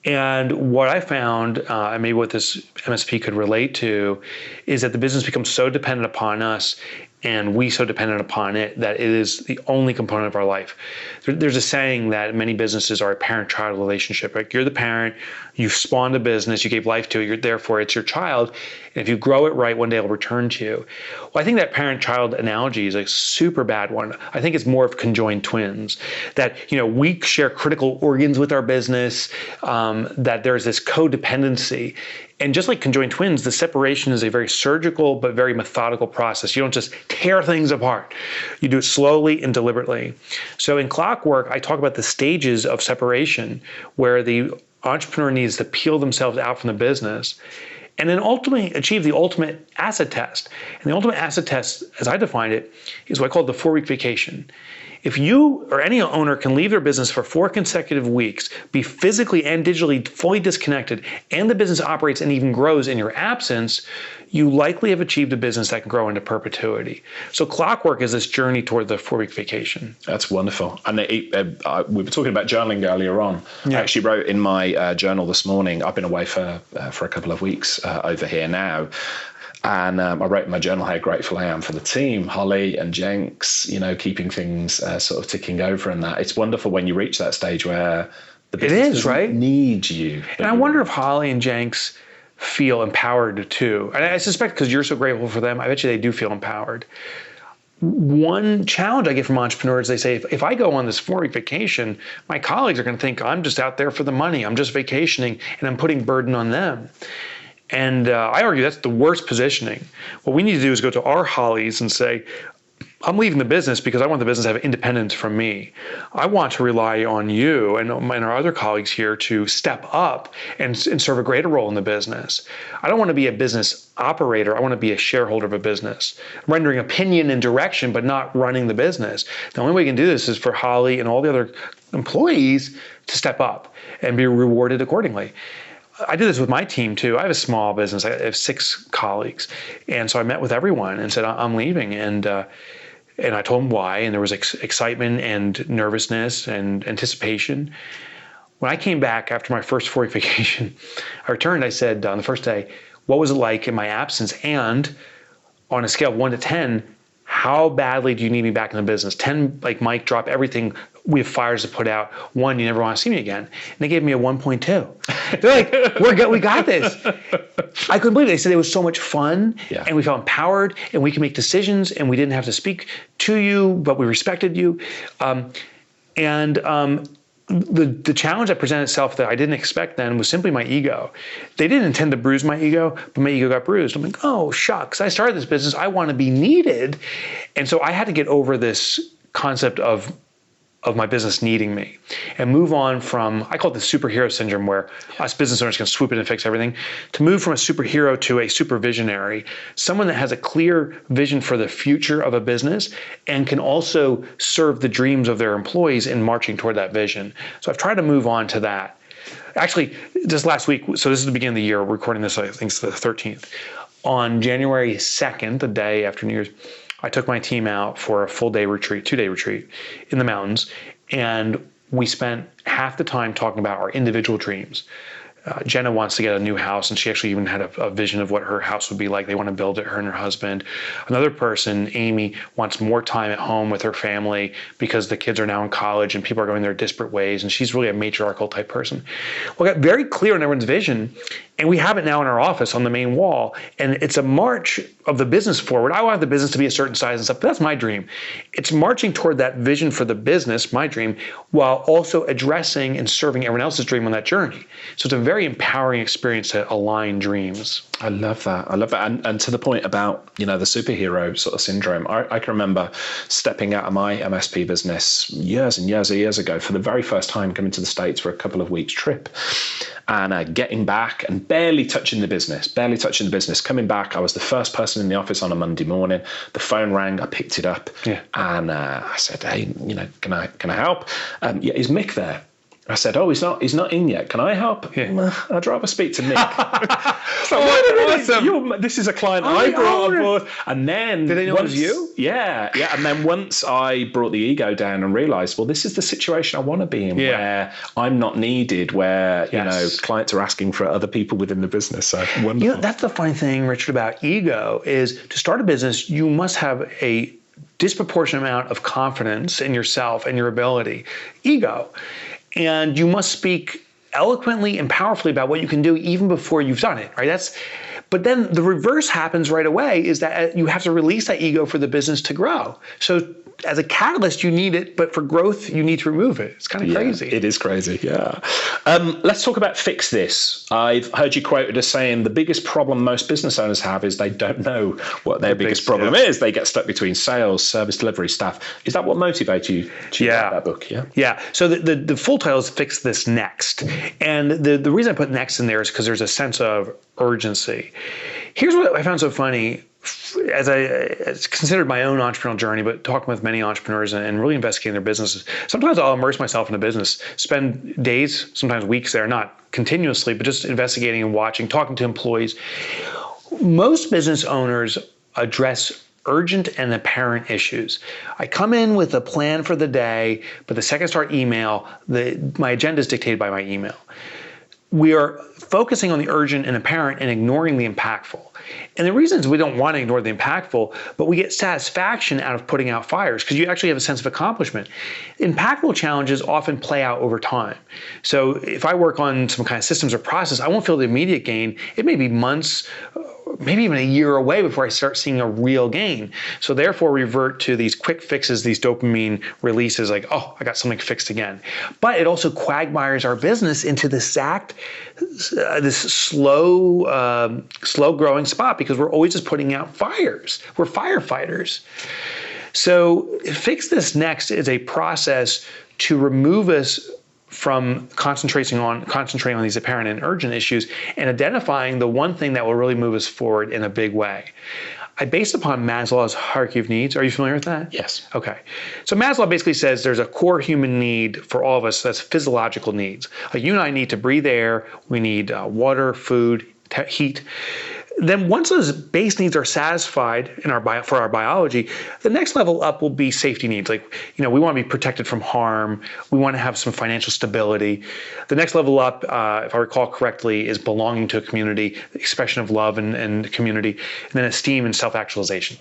And what I found, and maybe what this MSP could relate to, is that the business becomes so dependent upon us and we so dependent upon it that it is the only component of our life. There's a saying that many businesses are a parent-child relationship. Like, you're the parent, you've spawned a business, you gave life to it, therefore it's your child, and if you grow it right, one day it'll return to you. Well, I think that parent-child analogy is a super bad one. I think it's more of conjoined twins, that we share critical organs with our business, that there's this codependency. And just like conjoined twins, the separation is a very surgical but very methodical process. You don't just tear things apart. You do it slowly and deliberately. So in Clockwork, I talk about the stages of separation where the entrepreneur needs to peel themselves out from the business and then ultimately achieve the ultimate asset test. And the ultimate asset test, as I define it, is what I call the 4-week vacation. If you or any owner can leave their business for 4 consecutive weeks, be physically and digitally fully disconnected, and the business operates and even grows in your absence, you likely have achieved a business that can grow into perpetuity. So Clockwork is this journey toward the 4-week vacation. That's wonderful. And we were talking about journaling earlier on. Yeah. I actually wrote in my journal this morning, I've been away for a couple of weeks over here now. And I wrote in my journal how grateful I am for the team, Holly and Jenks, keeping things sort of ticking over, and that. It's wonderful when you reach that stage where the business doesn't need you. And I wonder if Holly and Jenks feel empowered too. And I suspect because you're so grateful for them, I bet you they do feel empowered. One challenge I get from entrepreneurs, they say, if I go on this 4-week vacation, my colleagues are going to think I'm just out there for the money. I'm just vacationing and I'm putting burden on them. And I argue that's the worst positioning. What we need to do is go to our Hollies and say, I'm leaving the business because I want the business to have independence from me. I want to rely on you and our other colleagues here to step up and serve a greater role in the business. I don't want to be a business operator. I want to be a shareholder of a business, rendering opinion and direction, but not running the business. The only way we can do this is for Holly and all the other employees to step up and be rewarded accordingly. I did this with my team too. I have a small business. I have 6 colleagues. And so I met with everyone and said, I'm leaving. And I told them why. And there was excitement and nervousness and anticipation. When I came back after my first 4-week vacation, I returned, I said on the first day, what was it like in my absence? And on a scale of 1 to 10, how badly do you need me back in the business? 10, like Mike, drop everything. We have fires to put out. 1, you never want to see me again. And they gave me a 1.2. They're like, we got this. I couldn't believe it. They said it was so much fun, and we felt empowered, and we could make decisions, and we didn't have to speak to you, but we respected you. The challenge that presented itself that I didn't expect then was simply my ego. They didn't intend to bruise my ego, but my ego got bruised. I'm like, oh, shucks. I started this business. I want to be needed. And so I had to get over this concept of my business needing me, and move on from, I call it the superhero syndrome, where us business owners can swoop in and fix everything, to move from a superhero to a supervisionary, someone that has a clear vision for the future of a business and can also serve the dreams of their employees in marching toward that vision. So I've tried to move on to that. Actually, just last week, so this is the beginning of the year, we're recording this, I think it's the 13th. On January 2nd, the day after New Year's, I took my team out for a full-day retreat, 2-day retreat in the mountains, and we spent half the time talking about our individual dreams. Jenna wants to get a new house, and she actually even had a vision of what her house would be like. They want to build it, her and her husband. Another person, Amy, wants more time at home with her family because the kids are now in college and people are going their disparate ways, and she's really a matriarchal type person. We got very clear on everyone's vision, and we have it now in our office on the main wall, and it's a march of the business forward. I want the business to be a certain size and stuff, but that's my dream. It's marching toward that vision for the business, my dream, while also addressing and serving everyone else's dream on that journey. So it's a very empowering experience to align dreams. I love that. And to the point about, the superhero sort of syndrome, I can remember stepping out of my MSP business years and years ago for the very first time, coming to the States for a couple of weeks trip, and getting back and barely touching the business. Coming back, I was the first person in the office on a Monday morning. The phone rang, I picked it up, and I said, "Hey, can I help? Is Mick there?" I said, "Oh, he's not in yet. Can I help?" Yeah. I'd rather speak to Nick. This is a client I brought on board. And then, did they know it was you? Yeah. And then once I brought the ego down and realized, well, this is the situation I want to be in, where I'm not needed, where clients are asking for other people within the business. So wonderful. That's the funny thing, Richard, about ego is to start a business, you must have a disproportionate amount of confidence in yourself and your ability. Ego. And you must speak eloquently and powerfully about what you can do even before you've done it, right? But then the reverse happens right away, is that you have to release that ego for the business to grow. So as a catalyst, you need it, but for growth, you need to remove it. It's kind of crazy. It is crazy, yeah. Let's talk about fix this. I've heard you quoted as saying the biggest problem most business owners have is they don't know what their biggest problem is. They get stuck between sales, service delivery, staff. Is that what motivates you to write that book? Yeah. So the full title is Fix This Next. And the reason I put next in there is because there's a sense of urgency. Here's what I found so funny. As I considered my own entrepreneurial journey, but talking with many entrepreneurs and really investigating their businesses, sometimes I'll immerse myself in a business, spend days, sometimes weeks there, not continuously, but just investigating and watching, talking to employees. Most business owners address urgent and apparent issues. I come in with a plan for the day, but the second I start email, my agenda is dictated by my email. We are focusing on the urgent and apparent and ignoring the impactful. And the reason is we don't want to ignore the impactful, but we get satisfaction out of putting out fires because you actually have a sense of accomplishment. Impactful challenges often play out over time. So if I work on some kind of systems or process, I won't feel the immediate gain. It may be months, maybe even a year away before I start seeing a real gain. So therefore revert to these quick fixes, these dopamine releases like, oh, I got something fixed again. But it also quagmires our business into this slow growing spot because we're always just putting out fires. We're firefighters. So Fix This Next is a process to remove us from concentrating on these apparent and urgent issues and identifying the one thing that will really move us forward in a big way. I base upon Maslow's hierarchy of needs. Are you familiar with that? Yes. Okay. So Maslow basically says there's a core human need for all of us that's physiological needs. Like you and I need to breathe air. We need water, food, heat. Then once those base needs are satisfied for our biology, the next level up will be safety needs. Like, we want to be protected from harm. We want to have some financial stability. The next level up, if I recall correctly, is belonging to a community, expression of love and community, and then esteem and self-actualization.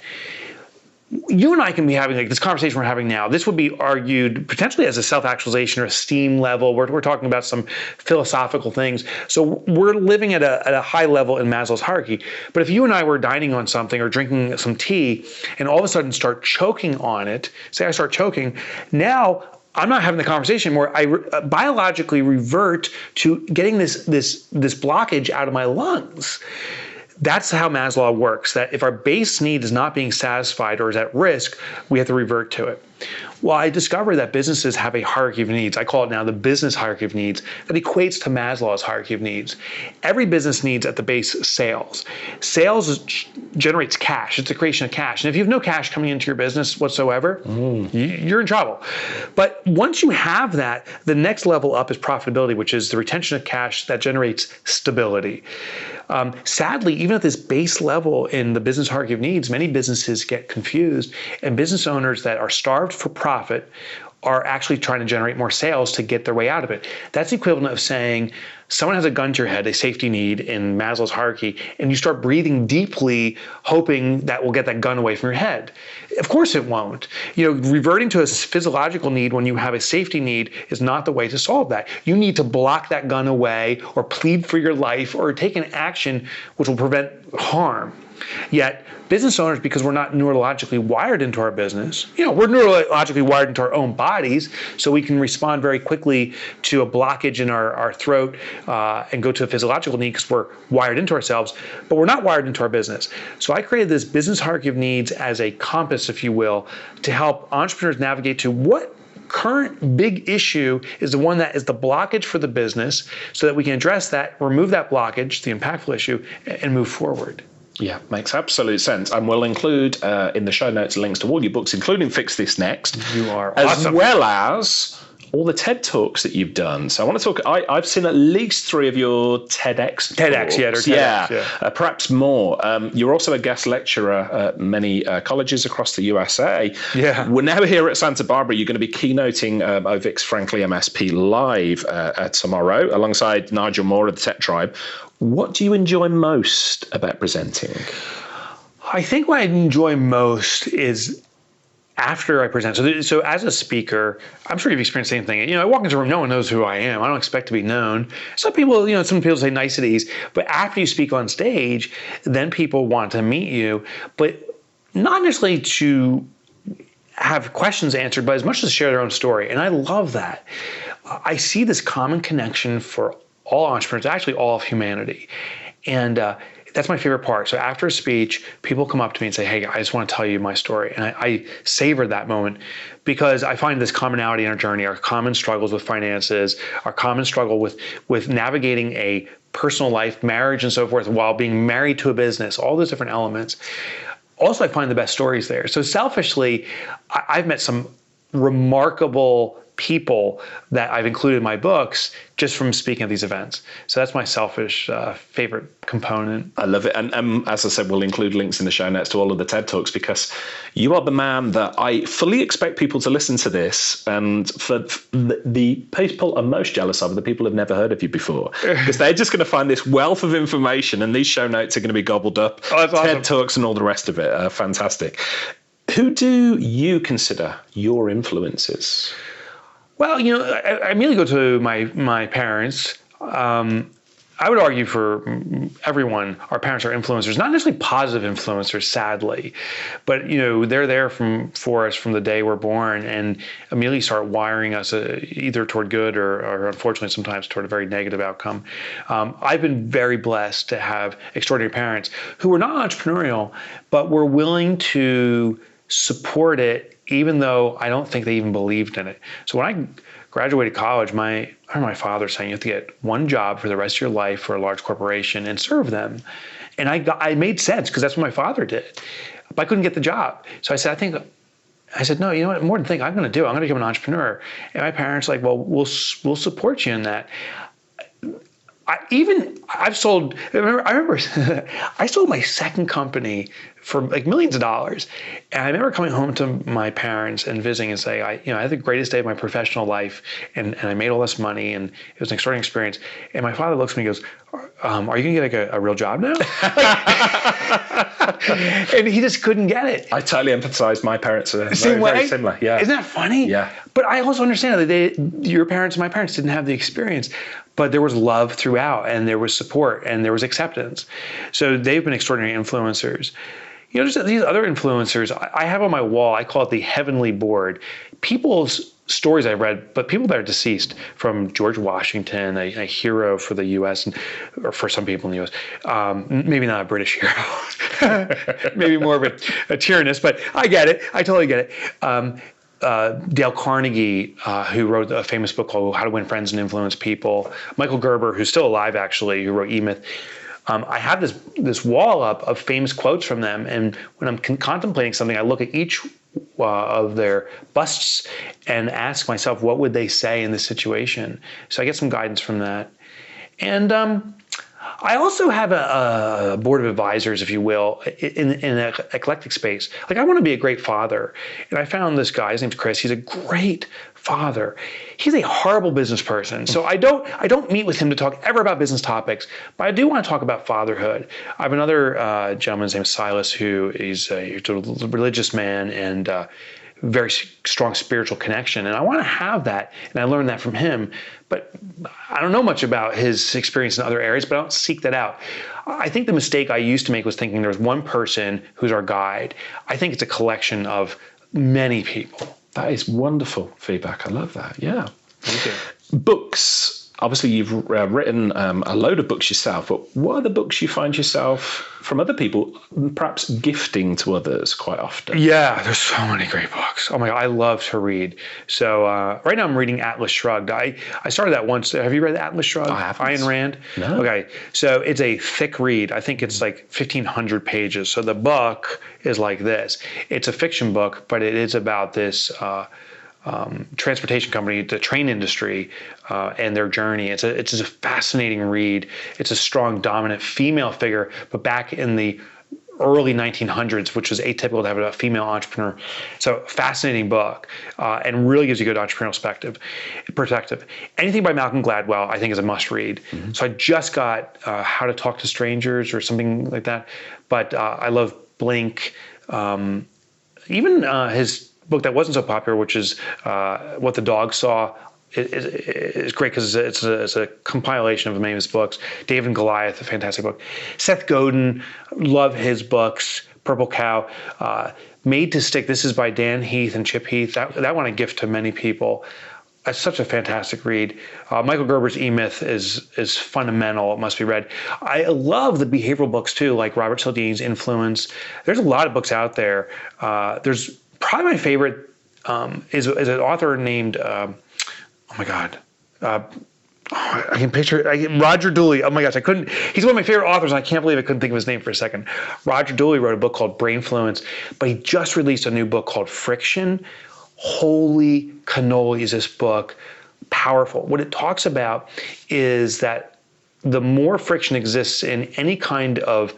You and I can be having this conversation we're having now. This would be argued potentially as a self-actualization or esteem level. We're talking about some philosophical things. So we're living at a high level in Maslow's hierarchy. But if you and I were dining on something or drinking some tea and all of a sudden start choking on it, say I start choking, now I'm not having the conversation where I biologically revert to getting this blockage out of my lungs. That's how Maslow works, that if our base need is not being satisfied or is at risk, we have to revert to it. Well, I discovered that businesses have a hierarchy of needs. I call it now the business hierarchy of needs that equates to Maslow's hierarchy of needs. Every business needs at the base sales. Sales generates cash. It's the creation of cash. And if you have no cash coming into your business whatsoever, you're in trouble. But once you have that, the next level up is profitability, which is the retention of cash that generates stability. Sadly, even at this base level in the business hierarchy of needs, many businesses get confused, and business owners that are starved for profit are actually trying to generate more sales to get their way out of it. That's the equivalent of saying someone has a gun to your head, a safety need in Maslow's hierarchy, and you start breathing deeply, hoping that will get that gun away from your head. Of course it won't. Reverting to a physiological need when you have a safety need is not the way to solve that. You need to block that gun away or plead for your life or take an action which will prevent harm. Yet business owners, because we're not neurologically wired into our business, we're neurologically wired into our own bodies, so we can respond very quickly to a blockage in our throat and go to a physiological need because we're wired into ourselves, but we're not wired into our business. So I created this business hierarchy of needs as a compass, if you will, to help entrepreneurs navigate to what current big issue is the one that is the blockage for the business, so that we can address that, remove that blockage, the impactful issue, and move forward. Yeah, makes absolute sense. And we'll include in the show notes links to all your books, including Fix This Next. You are as awesome. well as all the TED Talks that you've done. So I want to talk, I've seen at least 3 of your TEDx talks. TEDx. Perhaps more. You're also a guest lecturer at many colleges across the USA. Yeah. We're now here at Santa Barbara. You're going to be keynoting OVIC's Frankly MSP Live tomorrow alongside Nigel Moore of the Tech Tribe. What do you enjoy most about presenting? I think what I enjoy most is after I present. So as a speaker, I'm sure you've experienced the same thing. I walk into a room, no one knows who I am. I don't expect to be known. Some people say niceties, but after you speak on stage, then people want to meet you, but not necessarily to have questions answered, but as much as share their own story. And I love that. I see this common connection for all entrepreneurs, actually all of humanity. And that's my favorite part. So after a speech, people come up to me and say, hey, I just want to tell you my story. And I savor that moment because I find this commonality in our journey, our common struggles with finances, our common struggle with navigating a personal life, marriage, and so forth, while being married to a business, all those different elements. Also, I find the best stories there. So selfishly, I've met some remarkable people that I've included in my books just from speaking at these events. So that's my selfish favorite component. I love it. And as I said, we'll include links in the show notes to all of the TED Talks because you are the man that I fully expect people to listen to this. And for the people I'm most jealous of are the people who've never heard of you before because they're just going to find this wealth of information and these show notes are going to be gobbled up. Oh, that's awesome. TED Talks and all the rest of it. Fantastic. Who do you consider your influences? Well, I immediately go to my parents. I would argue for everyone, our parents are influencers, not necessarily positive influencers, sadly, but they're there for us from the day we're born and immediately start wiring us either toward good or unfortunately sometimes toward a very negative outcome. I've been very blessed to have extraordinary parents who were not entrepreneurial, but were willing to support it even though I don't think they even believed in it. So when I graduated college, I remember my father saying, you have to get one job for the rest of your life for a large corporation and serve them. And I made sense because that's what my father did. But I couldn't get the job. So I said, no, you know what, more than think, I'm going to do it. I'm going to become an entrepreneur. And my parents were like, well, we'll support you in that. I remember I sold my second company for like millions of dollars. And I remember coming home to my parents and visiting and saying, I had the greatest day of my professional life and I made all this money and it was an extraordinary experience. And my father looks at me and goes, are you going to get a real job now? And he just couldn't get it. I totally empathize. My parents are very similar. Yeah. Isn't that funny? Yeah. But I also understand that your parents and my parents didn't have the experience, but there was love throughout and there was support and there was acceptance. So they've been extraordinary influencers. There's these other influencers I have on my wall. I call it the heavenly board. People's stories I've read, but people that are deceased, from George Washington, a hero for the U.S. or for some people in the U.S. Maybe not a British hero, maybe more of a tyrannist, but I get it. I totally get it. Dale Carnegie, who wrote a famous book called How to Win Friends and Influence People. Michael Gerber, who's still alive actually, who wrote E-Myth. I have this wall up of famous quotes from them, and when I'm contemplating something, I look at each of their busts and ask myself, what would they say in this situation? So I get some guidance from that. And I also have a board of advisors, if you will, in an eclectic space. Like, I want to be a great father. And I found this guy, his name's Chris. He's a great father. He's a horrible business person. So I don't meet with him to talk ever about business topics, but I do want to talk about fatherhood. I have another gentleman, his name is Silas, who is a religious man and very strong spiritual connection. And I want to have that. And I learned that from him. But I don't know much about his experience in other areas, but I don't seek that out. I think the mistake I used to make was thinking there's one person who's our guide. I think it's a collection of many people. That is wonderful feedback. I love that. Yeah. Thank you. Books. Obviously, you've written a load of books yourself, but what are the books you find yourself from other people perhaps gifting to others quite often? Yeah, there's so many great books. Oh my God, I love to read. So right now I'm reading Atlas Shrugged. I started that once. Have you read Atlas Shrugged? I haven't. Ayn Rand? No. Okay, so it's a thick read. I think it's like 1,500 pages. So the book is like this. It's a fiction book, but it is about this transportation company, the train industry, and their journey. It's a fascinating read. It's a strong, dominant female figure, but back in the early 1900s, which was atypical to have a female entrepreneur. So fascinating book, and really gives you good entrepreneurial perspective. Anything by Malcolm Gladwell, I think, is a must read. Mm-hmm. So I just got How to Talk to Strangers or something like that. But I love Blink. Even his book that wasn't so popular, which is What the Dog Saw, is great because it's a compilation of many of his books. David and Goliath, a fantastic book. Seth Godin, love his books. Purple Cow, Made to Stick. This is by Dan Heath and Chip Heath. That one I gift to many people. It's such a fantastic read. Michael Gerber's E-Myth is fundamental. It must be read. I love the behavioral books too, like Robert Cialdine's Influence. There's a lot of books out there. There's probably my favorite is an author named, oh my God, I can picture Roger Dooley. Oh my gosh, he's one of my favorite authors, and I can't believe I couldn't think of his name for a second. Roger Dooley wrote a book called Brainfluence, but he just released a new book called Friction. Holy cannoli is this book powerful. What it talks about is that the more friction exists in any kind of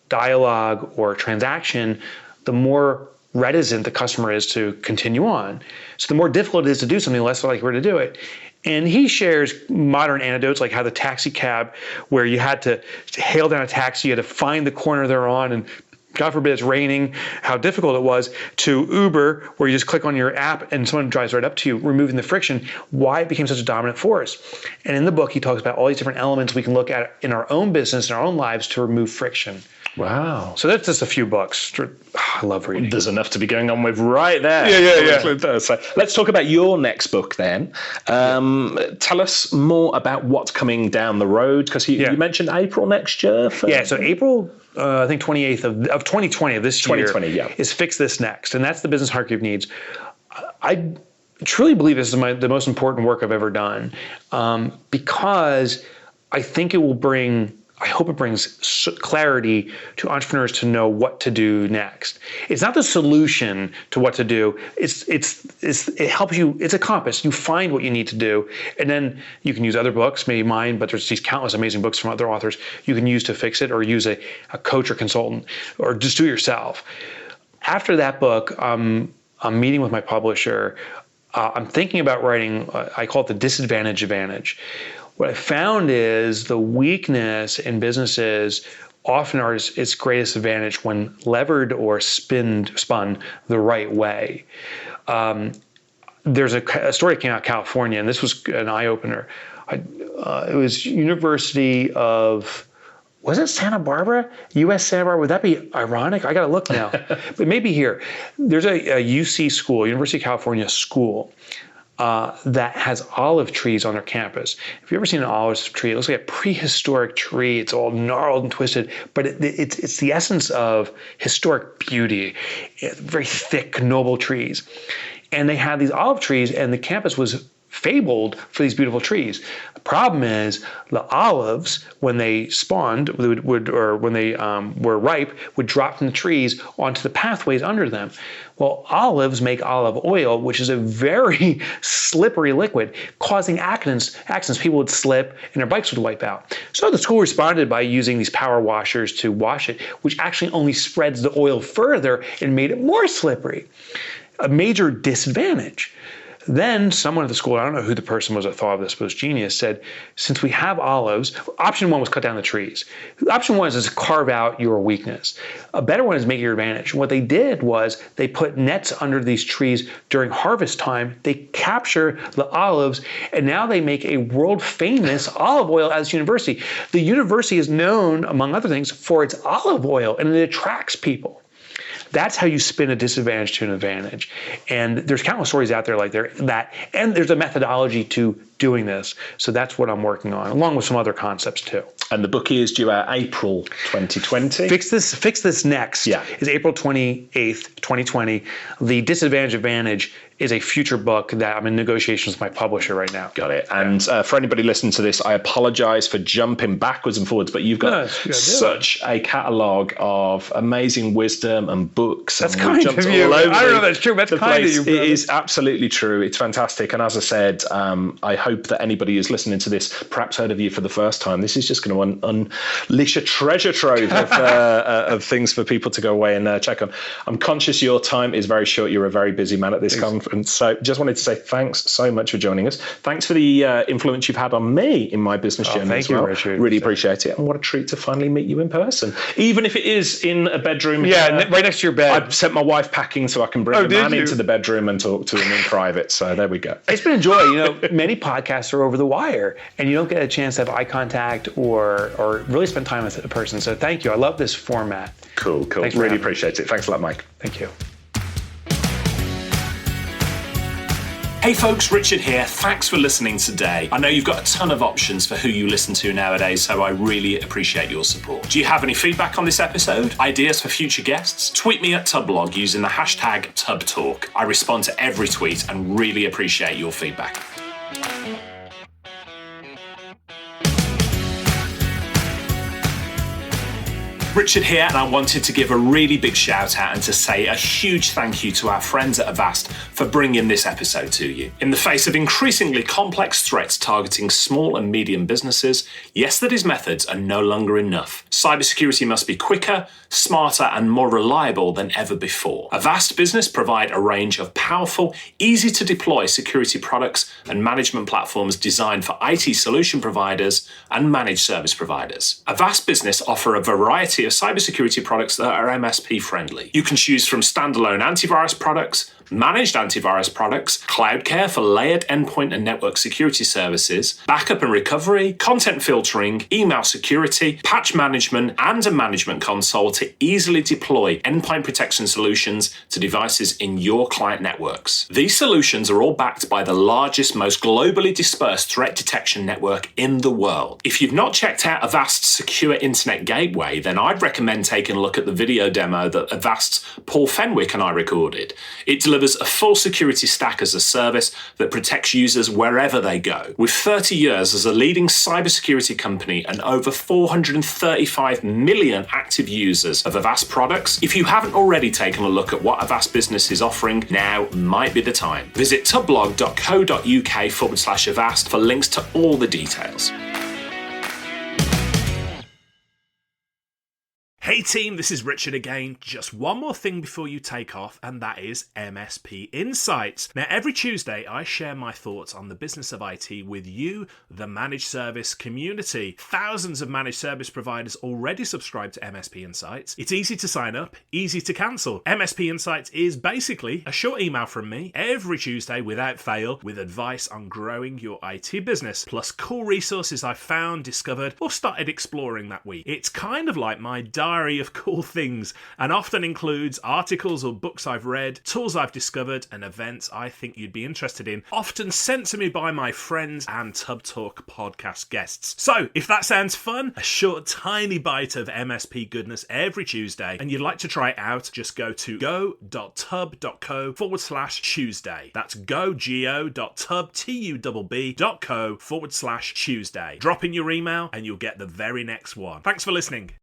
dialogue or transaction, the more reticent the customer is to continue on. So the more difficult it is to do something, the less likely we're to do it. And he shares modern anecdotes, like how the taxi cab, where you had to hail down a taxi, you had to find the corner they're on, and God forbid it's raining, how difficult it was, to Uber, where you just click on your app and someone drives right up to you, removing the friction, why it became such a dominant force. And in the book, he talks about all these different elements we can look at in our own business, in our own lives, to remove friction. Wow. So that's just a few books. I love reading. There's enough to be going on with right there. Yeah. So let's talk about your next book then. Tell us more about what's coming down the road, because you mentioned April next year. So April, I think 28th of 2020 of this year 2020, is Fix This Next. And that's the business HeartGroup needs. I truly believe this is the most important work I've ever done, because I think it will I hope it brings clarity to entrepreneurs to know what to do next. It's not the solution to what to do. It helps you. It's a compass. You find what you need to do, and then you can use other books, maybe mine, but there's these countless amazing books from other authors you can use to fix it, or use a coach or consultant, or just do it yourself. After that book, I'm meeting with my publisher. I'm thinking about writing, I call it the disadvantage advantage. What I found is the weakness in businesses often are its greatest advantage when levered or spun the right way. There's a story that came out of California, and this was an eye-opener. It was University of, was it Santa Barbara? U.S. Santa Barbara? Would that be ironic? I got to look now. But maybe here. There's a UC school, University of California school, that has olive trees on their campus. If you've ever seen an olive tree, it looks like a prehistoric tree. It's all gnarled and twisted, but it's the essence of historic beauty. Very thick, noble trees. And they had these olive trees, and the campus was fabled for these beautiful trees. The problem is the olives, when they spawned, or when they were ripe, would drop from the trees onto the pathways under them. Well, olives make olive oil, which is a very slippery liquid, causing accidents. People would slip and their bikes would wipe out. So the school responded by using these power washers to wash it, which actually only spreads the oil further and made it more slippery. A major disadvantage. Then someone at the school, I don't know who the person was that thought of this, but it was genius, said, since we have olives, option one was cut down the trees. Option one is carve out your weakness. A better one is make your advantage. What they did was they put nets under these trees during harvest time. They capture the olives, and now they make a world famous olive oil at this university. The university is known, among other things, for its olive oil, and it attracts people. That's how you spin a disadvantage to an advantage. And there's countless stories out there like that. And there's a methodology to doing this. So that's what I'm working on, along with some other concepts too. And the book is due out April 2020. Fix This Next is April 28th, 2020. The Disadvantage Advantage is a future book that I'm in negotiations with my publisher right now. Got it. And for anybody listening to this, I apologize for jumping backwards and forwards, but you've got such a catalogue of amazing wisdom and books. That's kind of you. I don't know if that's true, but that's kind of you. It is absolutely true. It's fantastic. And as I said, I hope that anybody who's listening to this perhaps heard of you for the first time. This is just going to unleash a treasure trove of things for people to go away and check on. I'm conscious your time is very short. You're a very busy man at this conference. So just wanted to say thanks so much for joining us. Thanks for the influence you've had on me in my business journey as well. Thank you, Richard. Really appreciate it. And what a treat to finally meet you in person. Even if it is in a bedroom. Yeah, right next to your bed. I've sent my wife packing so I can bring a man into the bedroom and talk to him in private. So there we go. It's been a joy. Many podcasts are over the wire and you don't get a chance to have eye contact or really spend time with a person. So thank you. I love this format. Cool. Really appreciate it. Thanks a lot, Mike. Thank you. Hey folks, Richard here. Thanks for listening today. I know you've got a ton of options for who you listen to nowadays, so I really appreciate your support. Do you have any feedback on this episode? Ideas for future guests? Tweet me at Tublog using the hashtag TubTalk. I respond to every tweet and really appreciate your feedback. Richard here, and I wanted to give a really big shout out and to say a huge thank you to our friends at Avast for bringing this episode to you. In the face of increasingly complex threats targeting small and medium businesses, yesterday's methods are no longer enough. Cybersecurity must be quicker, smarter, and more reliable than ever before. Avast Business provide a range of powerful, easy to deploy security products and management platforms designed for IT solution providers and managed service providers. Avast Business offer a variety of cybersecurity products that are MSP friendly. You can choose from standalone antivirus products, managed antivirus products, cloud care for layered endpoint and network security services, backup and recovery, content filtering, email security, patch management, and a management console to easily deploy endpoint protection solutions to devices in your client networks. These solutions are all backed by the largest, most globally dispersed threat detection network in the world. If you've not checked out Avast's secure internet gateway, then I'd recommend taking a look at the video demo that Avast's Paul Fenwick and I recorded. It delivers a full security stack as a service that protects users wherever they go. With 30 years as a leading cybersecurity company and over 435 million active users of Avast products, if you haven't already taken a look at what Avast Business is offering, now might be the time. Visit tublog.co.uk/Avast for links to all the details. Hey team, this is Richard again. Just one more thing before you take off, and that is MSP Insights. Now, every Tuesday, I share my thoughts on the business of IT with you, the managed service community. Thousands of managed service providers already subscribe to MSP Insights. It's easy to sign up, easy to cancel. MSP Insights is basically a short email from me every Tuesday without fail with advice on growing your IT business, plus cool resources I've found, discovered, or started exploring that week. It's kind of like my diary diary of cool things and often includes articles or books I've read, tools I've discovered, and events I think you'd be interested in, often sent to me by my friends and Tub Talk podcast guests. So, if that sounds fun, a short, tiny bite of MSP goodness every Tuesday, and you'd like to try it out, just go to go.tub.co/Tuesday. That's go.tub.co/Tuesday. Drop in your email and you'll get the very next one. Thanks for listening.